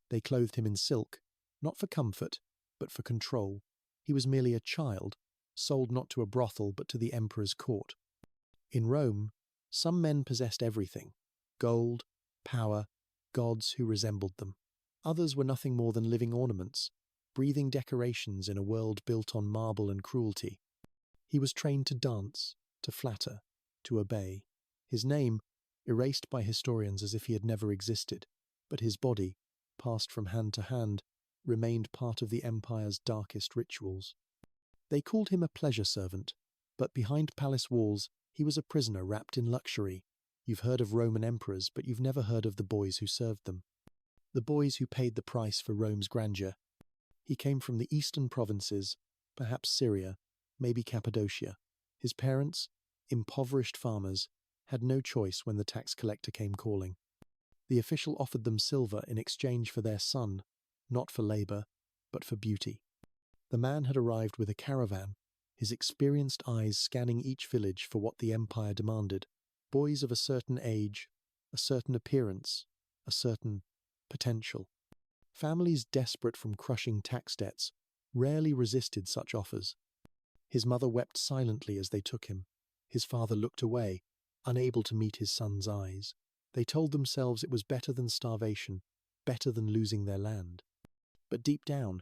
They clothed him in silk, not for comfort, but for control. He was merely a child, sold not to a brothel but to the emperor's court. In Rome, some men possessed everything: gold, power, gods who resembled them. Others were nothing more than living ornaments, breathing decorations in a world built on marble and cruelty. He was trained to dance, to flatter, to obey. His name, erased by historians as if he had never existed, but his body, passed from hand to hand, remained part of the empire's darkest rituals. They called him a pleasure servant, but behind palace walls he was a prisoner wrapped in luxury. You've heard of Roman emperors, but you've never heard of the boys who served them. The boys who paid the price for Rome's grandeur. He came from the eastern provinces, perhaps Syria, maybe Cappadocia. His parents, impoverished farmers, had no choice when the tax collector came calling. The official offered them silver in exchange for their son, not for labor, but for beauty. The man had arrived with a caravan, his experienced eyes scanning each village for what the empire demanded. Boys of a certain age, a certain appearance, a certain potential. Families desperate from crushing tax debts rarely resisted such offers. His mother wept silently as they took him. His father looked away, unable to meet his son's eyes. They told themselves it was better than starvation, better than losing their land. But deep down,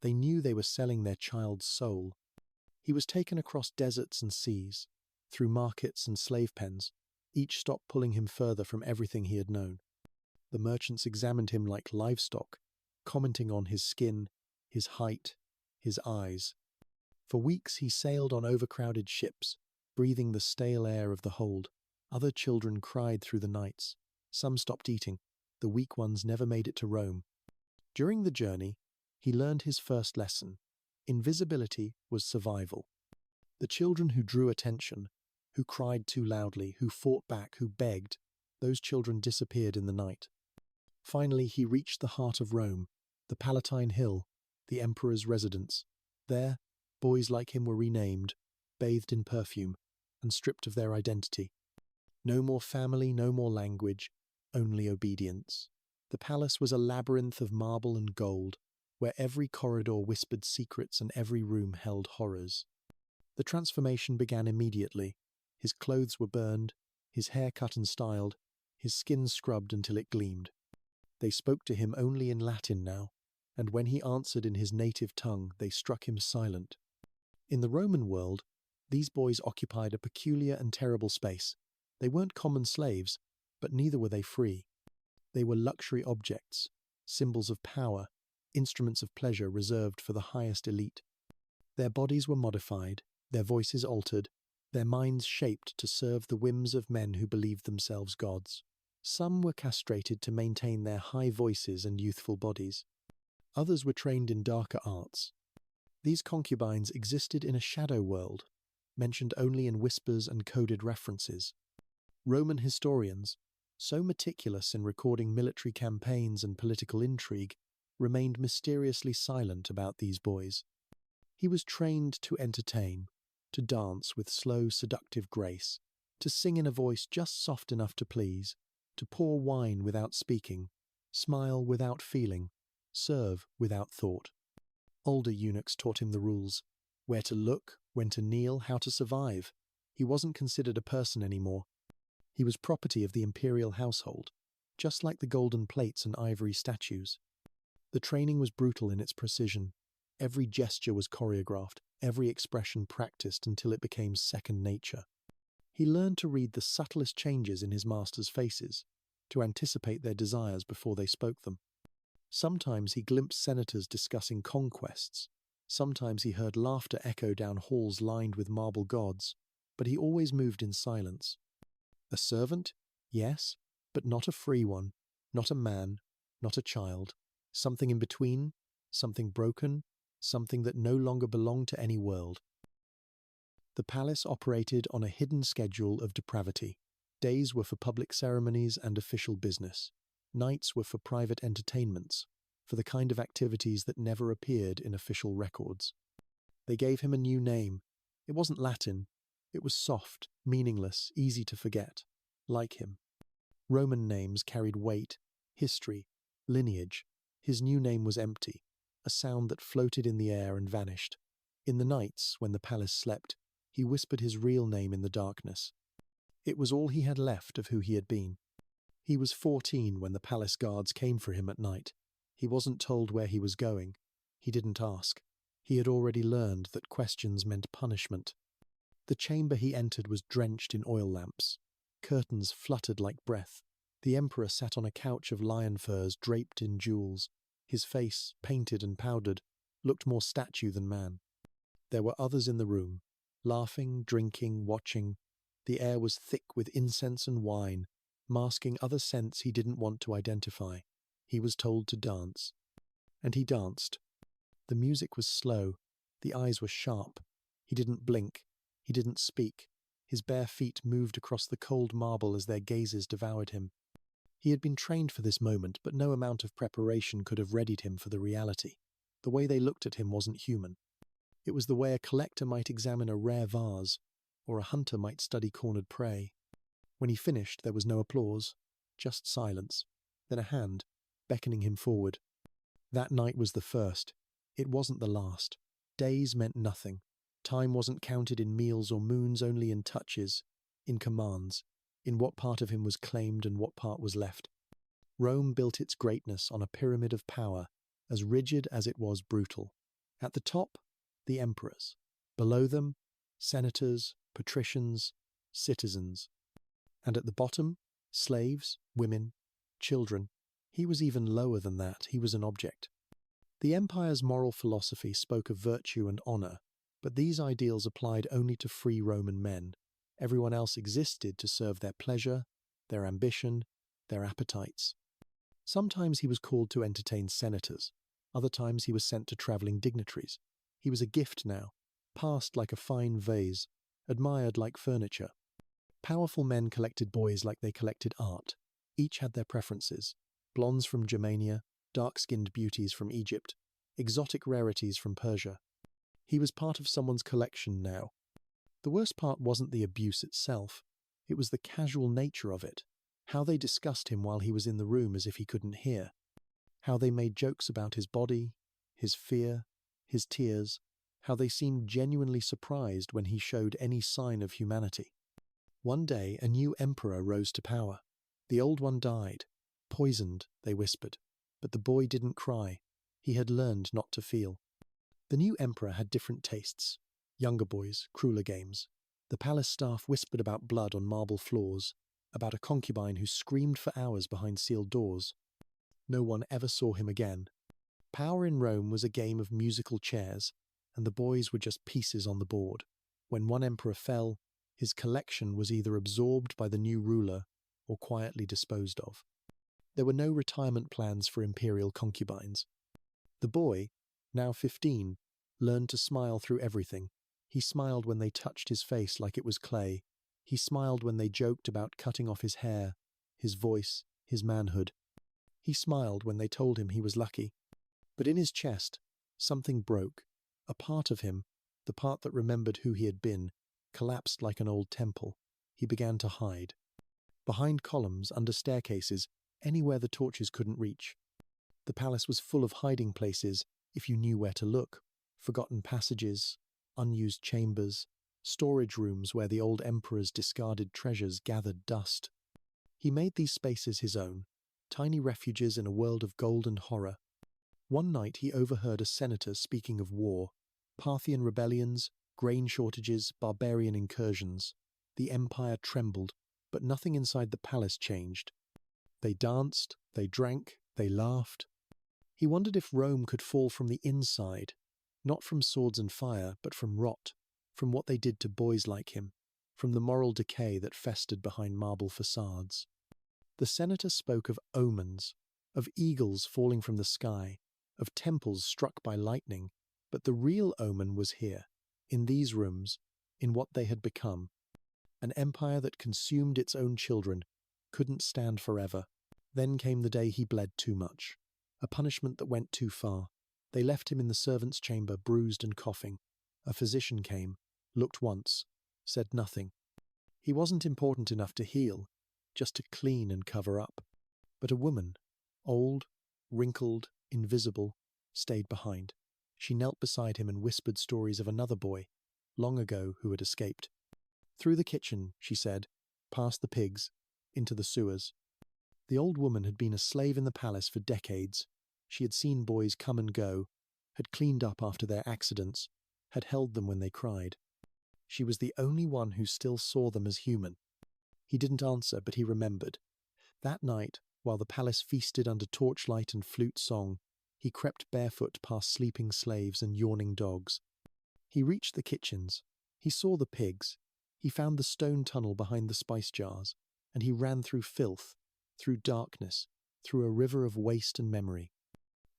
they knew they were selling their child's soul. He was taken across deserts and seas, through markets and slave pens, each stop pulling him further from everything he had known. The merchants examined him like livestock, commenting on his skin, his height, his eyes. For weeks he sailed on overcrowded ships, breathing the stale air of the hold. Other children cried through the nights. Some stopped eating. The weak ones never made it to Rome. During the journey, he learned his first lesson. Invisibility was survival. The children who drew attention, who cried too loudly, who fought back, who begged, those children disappeared in the night. Finally, he reached the heart of Rome, the Palatine Hill, the emperor's residence. There, boys like him were renamed, bathed in perfume, and stripped of their identity. No more family, no more language, only obedience. The palace was a labyrinth of marble and gold, where every corridor whispered secrets and every room held horrors. The transformation began immediately. His clothes were burned, his hair cut and styled, his skin scrubbed until it gleamed. They spoke to him only in Latin now, and when he answered in his native tongue, they struck him silent. In the Roman world, these boys occupied a peculiar and terrible space. They weren't common slaves, but neither were they free. They were luxury objects, symbols of power, instruments of pleasure reserved for the highest elite. Their bodies were modified, their voices altered, their minds shaped to serve the whims of men who believed themselves gods. Some were castrated to maintain their high voices and youthful bodies. Others were trained in darker arts. These concubines existed in a shadow world, mentioned only in whispers and coded references. Roman historians, so meticulous in recording military campaigns and political intrigue, remained mysteriously silent about these boys. He was trained to entertain, to dance with slow, seductive grace, to sing in a voice just soft enough to please, to pour wine without speaking, smile without feeling, serve without thought. Older eunuchs taught him the rules: where to look, when to kneel, how to survive. He wasn't considered a person anymore. He was property of the imperial household, just like the golden plates and ivory statues. The training was brutal in its precision. Every gesture was choreographed, every expression practiced until it became second nature. He learned to read the subtlest changes in his masters' faces, to anticipate their desires before they spoke them. Sometimes he glimpsed senators discussing conquests. Sometimes he heard laughter echo down halls lined with marble gods, but he always moved in silence. A servant? Yes, but not a free one, not a man, not a child. Something in between, something broken, something that no longer belonged to any world. The palace operated on a hidden schedule of depravity. Days were for public ceremonies and official business. Nights were for private entertainments, for the kind of activities that never appeared in official records. They gave him a new name. It wasn't Latin. It was soft, meaningless, easy to forget. Like him. Roman names carried weight, history, lineage. His new name was empty, a sound that floated in the air and vanished. In the nights, when the palace slept, he whispered his real name in the darkness. It was all he had left of who he had been. He was 14 when the palace guards came for him at night. He wasn't told where he was going. He didn't ask. He had already learned that questions meant punishment. The chamber he entered was drenched in oil lamps. Curtains fluttered like breath. The emperor sat on a couch of lion furs draped in jewels. His face, painted and powdered, looked more statue than man. There were others in the room, laughing, drinking, watching. The air was thick with incense and wine, masking other scents he didn't want to identify. He was told to dance. And he danced. The music was slow. The eyes were sharp. He didn't blink. He didn't speak. His bare feet moved across the cold marble as their gazes devoured him. He had been trained for this moment, but no amount of preparation could have readied him for the reality. The way they looked at him wasn't human. It was the way a collector might examine a rare vase, or a hunter might study cornered prey. When he finished, there was no applause, just silence, then a hand, beckoning him forward. That night was the first. It wasn't the last. Days meant nothing. Time wasn't counted in meals or moons, only in touches, in commands, in what part of him was claimed and what part was left. Rome built its greatness on a pyramid of power, as rigid as it was brutal. At the top, the emperors. Below them, senators, patricians, citizens. And at the bottom, slaves, women, children. He was even lower than that. He was an object. The empire's moral philosophy spoke of virtue and honor, but these ideals applied only to free Roman men. Everyone else existed to serve their pleasure, their ambition, their appetites. Sometimes he was called to entertain senators. Other times he was sent to traveling dignitaries. He was a gift now, passed like a fine vase, admired like furniture. Powerful men collected boys like they collected art. Each had their preferences. Blondes from Germania, dark-skinned beauties from Egypt, exotic rarities from Persia. He was part of someone's collection now. The worst part wasn't the abuse itself. It was the casual nature of it. How they discussed him while he was in the room as if he couldn't hear. How they made jokes about his body, his fear, his tears. How they seemed genuinely surprised when he showed any sign of humanity. One day, a new emperor rose to power. The old one died. Poisoned, they whispered. But the boy didn't cry. He had learned not to feel. The new emperor had different tastes. Younger boys, crueler games. The palace staff whispered about blood on marble floors, about a concubine who screamed for hours behind sealed doors. No one ever saw him again. Power in Rome was a game of musical chairs, and the boys were just pieces on the board. When one emperor fell, his collection was either absorbed by the new ruler or quietly disposed of. There were no retirement plans for imperial concubines. The boy, now 15, learned to smile through everything. He smiled when they touched his face like it was clay. He smiled when they joked about cutting off his hair, his voice, his manhood. He smiled when they told him he was lucky. But in his chest, something broke. A part of him, the part that remembered who he had been, collapsed like an old temple. He began to hide. Behind columns, under staircases, anywhere the torches couldn't reach. The palace was full of hiding places, if you knew where to look. Forgotten passages, unused chambers, storage rooms where the old emperor's discarded treasures gathered dust. He made these spaces his own, tiny refuges in a world of gold and horror. One night he overheard a senator speaking of war, Parthian rebellions, grain shortages, barbarian incursions. The empire trembled, but nothing inside the palace changed. They danced, they drank, they laughed. He wondered if Rome could fall from the inside, not from swords and fire, but from rot, from what they did to boys like him, from the moral decay that festered behind marble facades. The senator spoke of omens, of eagles falling from the sky, of temples struck by lightning, but the real omen was here, in these rooms, in what they had become. An empire that consumed its own children, couldn't stand forever. Then came the day he bled too much, a punishment that went too far. They left him in the servants' chamber, bruised and coughing. A physician came, looked once, said nothing. He wasn't important enough to heal, just to clean and cover up. But a woman, old, wrinkled, invisible, stayed behind. She knelt beside him and whispered stories of another boy, long ago, who had escaped. Through the kitchen, she said, past the pigs, into the sewers. The old woman had been a slave in the palace for decades. She had seen boys come and go, had cleaned up after their accidents, had held them when they cried. She was the only one who still saw them as human. He didn't answer, but he remembered. That night, while the palace feasted under torchlight and flute song, he crept barefoot past sleeping slaves and yawning dogs. He reached the kitchens. He saw the pigs. He found the stone tunnel behind the spice jars, and he ran through filth, through darkness, through a river of waste and memory.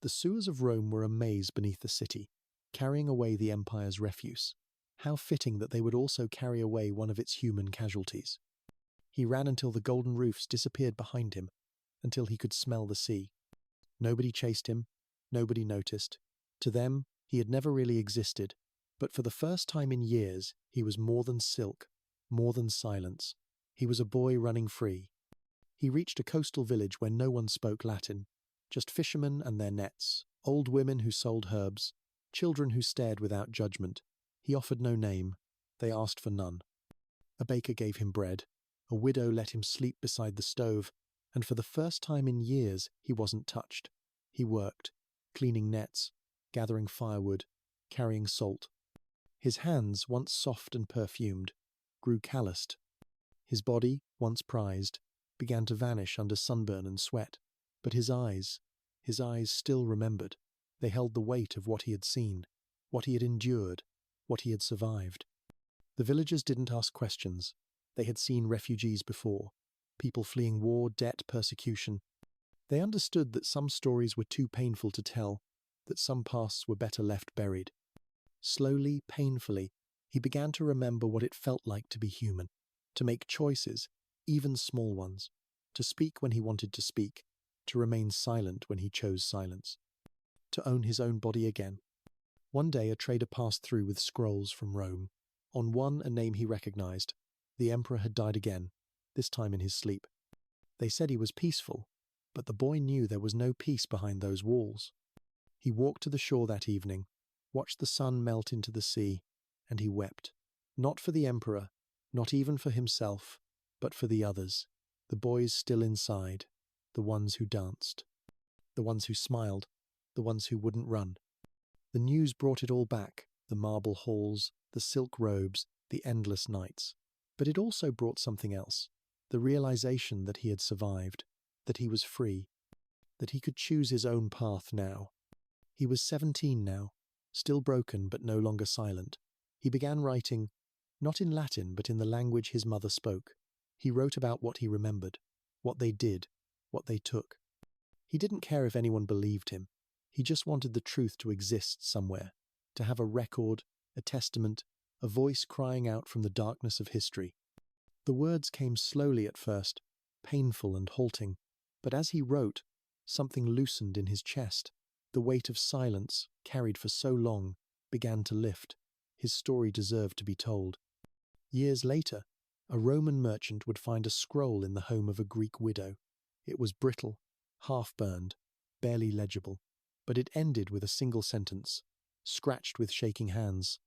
The sewers of Rome were a maze beneath the city, carrying away the empire's refuse. How fitting that they would also carry away one of its human casualties. He ran until the golden roofs disappeared behind him, until he could smell the sea. Nobody chased him, nobody noticed. To them, he had never really existed, but for the first time in years, he was more than silk, more than silence. He was a boy running free. He reached a coastal village where no one spoke Latin, just fishermen and their nets, old women who sold herbs, children who stared without judgment. He offered no name. They asked for none. A baker gave him bread. A widow let him sleep beside the stove, and for the first time in years he wasn't touched. He worked, cleaning nets, gathering firewood, carrying salt. His hands, once soft and perfumed, grew calloused. His body, once prized, began to vanish under sunburn and sweat. But his eyes still remembered. They held the weight of what he had seen, what he had endured, what he had survived. The villagers didn't ask questions. They had seen refugees before, people fleeing war, debt, persecution. They understood that some stories were too painful to tell, that some pasts were better left buried. Slowly, painfully, he began to remember what it felt like to be human, to make choices, even small ones, to speak when he wanted to speak, to remain silent when he chose silence, to own his own body again. One day a trader passed through with scrolls from Rome. On one, a name he recognized. The emperor had died again, this time in his sleep. They said he was peaceful, but the boy knew there was no peace behind those walls. He walked to the shore that evening, watched the sun melt into the sea, and he wept. Not for the emperor, not even for himself, but for the others, the boys still inside, the ones who danced, the ones who smiled, the ones who wouldn't run. The news brought it all back, the marble halls, the silk robes, the endless nights. But it also brought something else, the realization that he had survived, that he was free, that he could choose his own path now. He was 17 now, still broken but no longer silent. He began writing, not in Latin but in the language his mother spoke. He wrote about what he remembered, what they did, what they took. He didn't care if anyone believed him. He just wanted the truth to exist somewhere, to have a record, a testament, a voice crying out from the darkness of history. The words came slowly at first, painful and halting, but as he wrote, something loosened in his chest. The weight of silence, carried for so long, began to lift. His story deserved to be told. Years later, a Roman merchant would find a scroll in the home of a Greek widow. It was brittle, half-burned, barely legible, but it ended with a single sentence, scratched with shaking hands.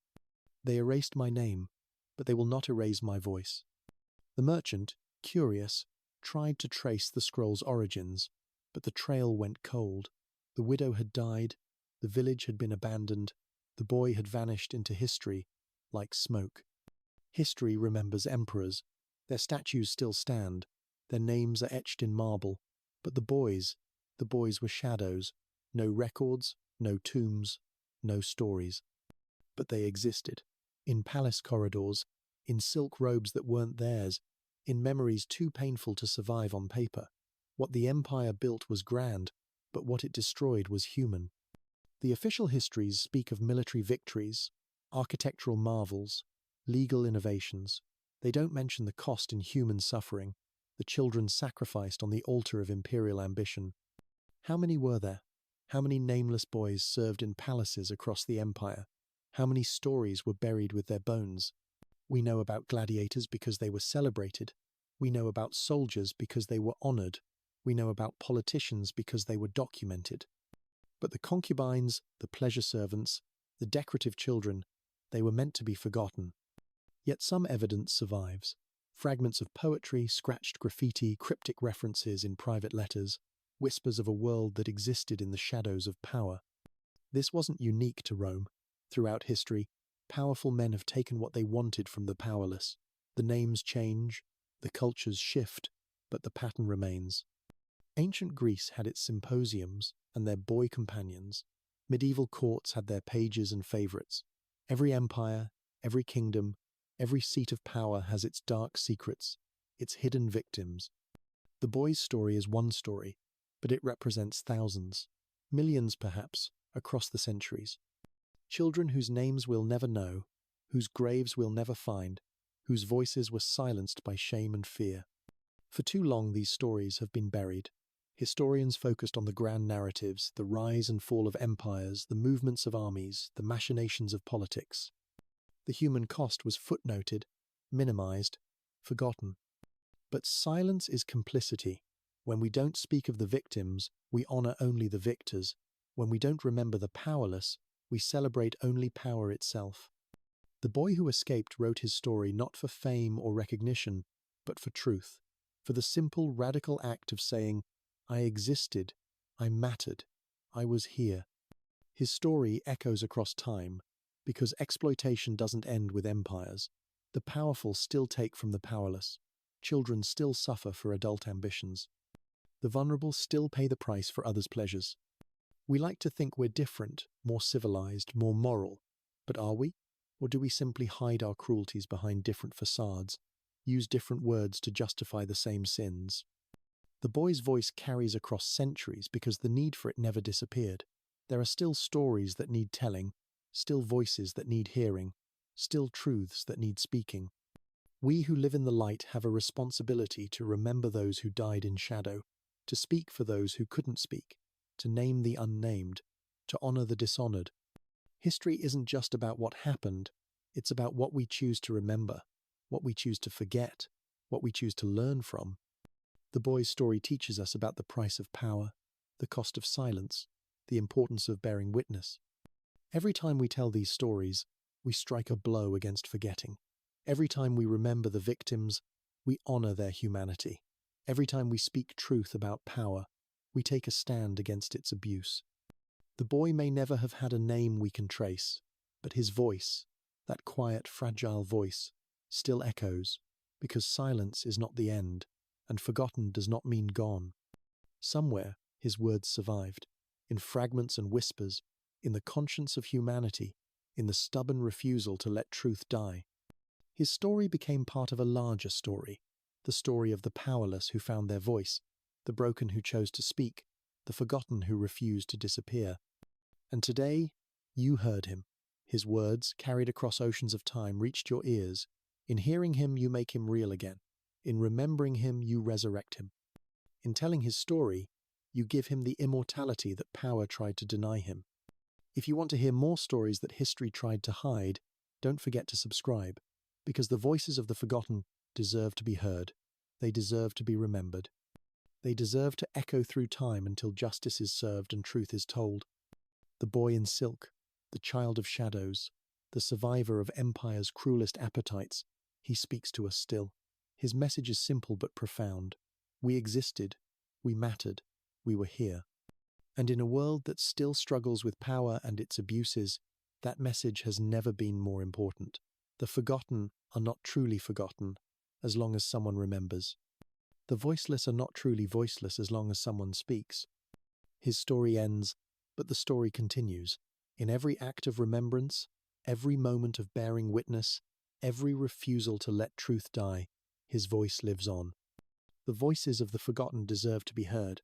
They erased my name, but they will not erase my voice. The merchant, curious, tried to trace the scroll's origins, but the trail went cold. The widow had died, the village had been abandoned, the boy had vanished into history, like smoke. History remembers emperors. Their statues still stand, their names are etched in marble, but the boys were shadows, no records, no tombs, no stories. But they existed. In palace corridors, in silk robes that weren't theirs, in memories too painful to survive on paper. What the empire built was grand, but what it destroyed was human. The official histories speak of military victories, architectural marvels, legal innovations. They don't mention the cost in human suffering, the children sacrificed on the altar of imperial ambition. How many were there? How many nameless boys served in palaces across the empire? How many stories were buried with their bones? We know about gladiators because they were celebrated. We know about soldiers because they were honored. We know about politicians because they were documented. But the concubines, the pleasure servants, the decorative children, they were meant to be forgotten. Yet some evidence survives. Fragments of poetry, scratched graffiti, cryptic references in private letters, whispers of a world that existed in the shadows of power. This wasn't unique to Rome. Throughout history, powerful men have taken what they wanted from the powerless. The names change, the cultures shift, but the pattern remains. Ancient Greece had its symposiums and their boy companions. Medieval courts had their pages and favorites. Every empire, every kingdom, every seat of power has its dark secrets, its hidden victims. The boy's story is one story, but it represents thousands, millions perhaps, across the centuries. Children whose names we'll never know, whose graves we'll never find, whose voices were silenced by shame and fear. For too long these stories have been buried. Historians focused on the grand narratives, the rise and fall of empires, the movements of armies, the machinations of politics. The human cost was footnoted, minimized, forgotten. But silence is complicity. When we don't speak of the victims, we honor only the victors. When we don't remember the powerless, we celebrate only power itself. The boy who escaped wrote his story not for fame or recognition, but for truth, for the simple, radical act of saying, I existed, I mattered, I was here. His story echoes across time, because exploitation doesn't end with empires. The powerful still take from the powerless. Children still suffer for adult ambitions. The vulnerable still pay the price for others' pleasures. We like to think we're different, more civilized, more moral. But are we? Or do we simply hide our cruelties behind different facades, use different words to justify the same sins? The boy's voice carries across centuries because the need for it never disappeared. There are still stories that need telling, still voices that need hearing, still truths that need speaking. We who live in the light have a responsibility to remember those who died in shadow, to speak for those who couldn't speak, to name the unnamed, to honor the dishonored. History isn't just about what happened, it's about what we choose to remember, what we choose to forget, what we choose to learn from. The boy's story teaches us about the price of power, the cost of silence, the importance of bearing witness. Every time we tell these stories, we strike a blow against forgetting. Every time we remember the victims, we honor their humanity. Every time we speak truth about power, we take a stand against its abuse. The boy may never have had a name we can trace, but his voice, that quiet, fragile voice, still echoes, because silence is not the end, and forgotten does not mean gone. Somewhere, his words survived, in fragments and whispers, in the conscience of humanity, in the stubborn refusal to let truth die. His story became part of a larger story, the story of the powerless who found their voice, the broken who chose to speak, the forgotten who refused to disappear. And today, you heard him. His words, carried across oceans of time, reached your ears. In hearing him, you make him real again. In remembering him, you resurrect him. In telling his story, you give him the immortality that power tried to deny him. If you want to hear more stories that history tried to hide, don't forget to subscribe, because the voices of the forgotten deserve to be heard. They deserve to be remembered. They deserve to echo through time until justice is served and truth is told. The boy in silk, the child of shadows, the survivor of empire's cruelest appetites, he speaks to us still. His message is simple but profound. We existed, we mattered, we were here. And in a world that still struggles with power and its abuses, that message has never been more important. The forgotten are not truly forgotten as long as someone remembers. The voiceless are not truly voiceless as long as someone speaks. His story ends, but the story continues. In every act of remembrance, every moment of bearing witness, every refusal to let truth die, his voice lives on. The voices of the forgotten deserve to be heard.